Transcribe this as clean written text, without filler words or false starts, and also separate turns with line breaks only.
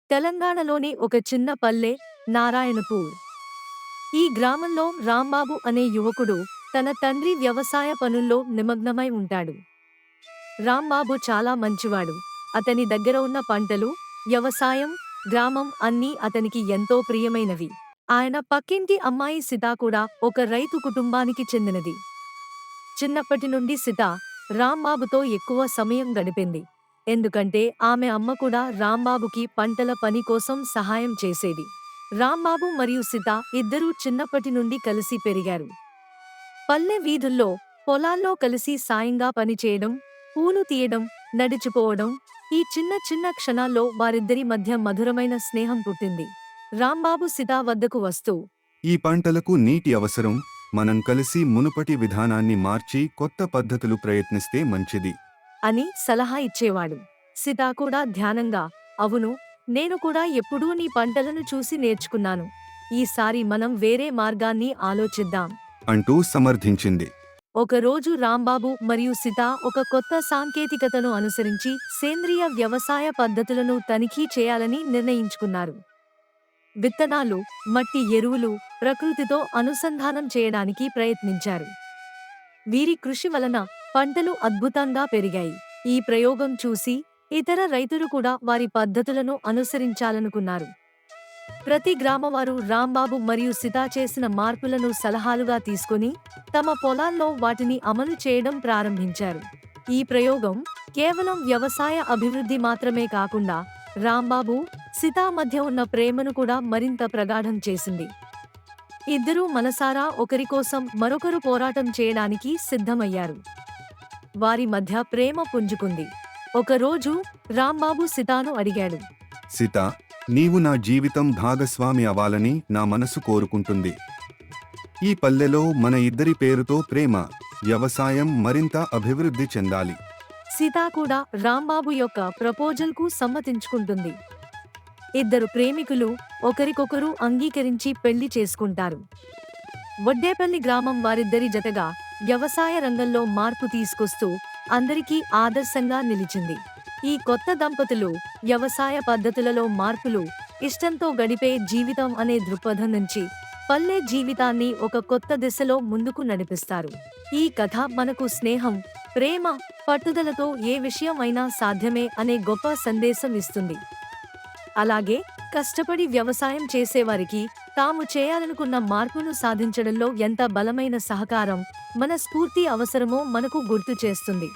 తెలంగాణలోని ఒక చిన్న పల్లె నారాయణపూర్. ఈ గ్రామంలో రాంబాబు అనే యువకుడు తన తండ్రి వ్యవసాయ పనుల్లో నిమగ్నమై ఉంటాడు. రాంబాబు చాలా మంచివాడు. అతని దగ్గర ఉన్న పంటలు, వ్యవసాయం, గ్రామం అన్నీ అతనికి ఎంతో ప్రియమైనవి. ఆయన పక్కింటి అమ్మాయి సితా కూడా ఒక రైతు కుటుంబానికి చెందినది. చిన్నప్పటి నుండి సిత రాంబాబుతో ఎక్కువ సమయం గడిపింది. ఎందుకంటే ఆమె అమ్మ కూడా రాంబాబుకి పంటల పని కోసం సహాయం చేసేది. రాంబాబు మరియు సిత ఇద్దరూ చిన్నప్పటి నుండి కలిసి పెరిగారు. పల్లె వీధుల్లో, పొలాల్లో కలిసి సాయంగా పనిచేయడం, పూలు తీయడం, నడిచిపోవడం, ఈ చిన్న చిన్న క్షణాల్లో వారిద్దరి మధ్య మధురమైన స్నేహం పుట్టింది. రాంబాబు సిత వద్దకు వస్తూ,
ఈ పంటలకు నీటి అవసరం, మనం కలిసి మునుపటి విధానాన్ని మార్చి కొత్త పద్ధతులు ప్రయత్నిస్తే మంచిది
అని సలహా ఇచ్చేవాడు. సితా కూడా ధ్యానంగా, అవును, నేను కూడా ఎప్పుడూ నీ పంటలను చూసి నేర్చుకున్నాను. ఈసారి మనం వేరే మార్గాన్ని ఆలోచిద్దాం
అంటూ సమర్థించింది.
ఒకరోజు రాంబాబు మరియు సితా ఒక కొత్త సాంకేతికతను అనుసరించి సేంద్రియ వ్యవసాయ పద్ధతులను తనిఖీ చేయాలని నిర్ణయించుకున్నారు. విత్తనాలు, మట్టి ఎరువులు, ప్రకృతితో అనుసంధానం చేయడానికి ప్రయత్నించారు. వీరి కృషి వలన పంటలు అద్భుతంగా పెరిగాయి. ఈ ప్రయోగం చూసి ఇతర రైతులు కూడా వారి పద్ధతులను అనుసరించాలనుకున్నారు. ప్రతి గ్రామవారు రాంబాబు మరియు సితా చేసిన మార్పులను సలహాలుగా తీసుకుని తమ పొలాల్లో వాటిని అమలు చేయడం ప్రారంభించారు. ఈ ప్రయోగం కేవలం వ్యవసాయ అభివృద్ధి మాత్రమే కాకుండా రాంబాబు, సితా మధ్య ఉన్న ప్రేమను కూడా మరింత ప్రగాఢం చేసింది. ఇద్దరూ మనసారా ఒకరి కోసం మరొకరు పోరాటం చేయడానికి సిద్ధమయ్యారు. వారి మధ్య ప్రేమ పుంజుకుంది. ఒకరోజు రాంబాబు సితాను అడిగాడు,
సీత, నీవు నా జీవితం భాగస్వామి అవ్వాలని నా మనసు కోరుకుంటుంది. ఈ పల్లెలో మన ఇద్దరి పేరుతో ప్రేమ, వ్యవసాయం మరింత అభివృద్ధి చెందాలి.
సీతా కూడా రాంబాబు యొక్క ప్రపోజల్కు సమ్మతించుకుంటుంది. ఇద్దరు ప్రేమికులు ఒకరికొకరు అంగీకరించి పెళ్లి చేసుకుంటారు. వడ్డేపల్లి గ్రామం వారిద్దరి జతగా వ్యవసాయ రంగంలో మార్పు తీసుకొస్తూ అందరికీ ఆదర్శంగా నిలిచింది. ఈ కొత్త దంపతులు వ్యవసాయ పద్ధతులలో మార్పులు, ఇష్టంతో గడిపే జీవితం అనే దృక్పథం నుంచి పల్లె జీవితాన్ని ఒక కొత్త దిశలో ముందుకు నడిపిస్తారు. ఈ కథ మనకు స్నేహం, ప్రేమ, పట్టుదలతో ఏ విషయం అయినా సాధ్యమే అనే గొప్ప సందేశం ఇస్తుంది. అలాగే కష్టపడి వ్యవసాయం చేసేవారికి తాము చేయాలనుకున్న మార్పును సాధించడంలో ఎంత బలమైన సహకారం, మన స్ఫూర్తి అవసరమో మనకు గుర్తు చేస్తుంది.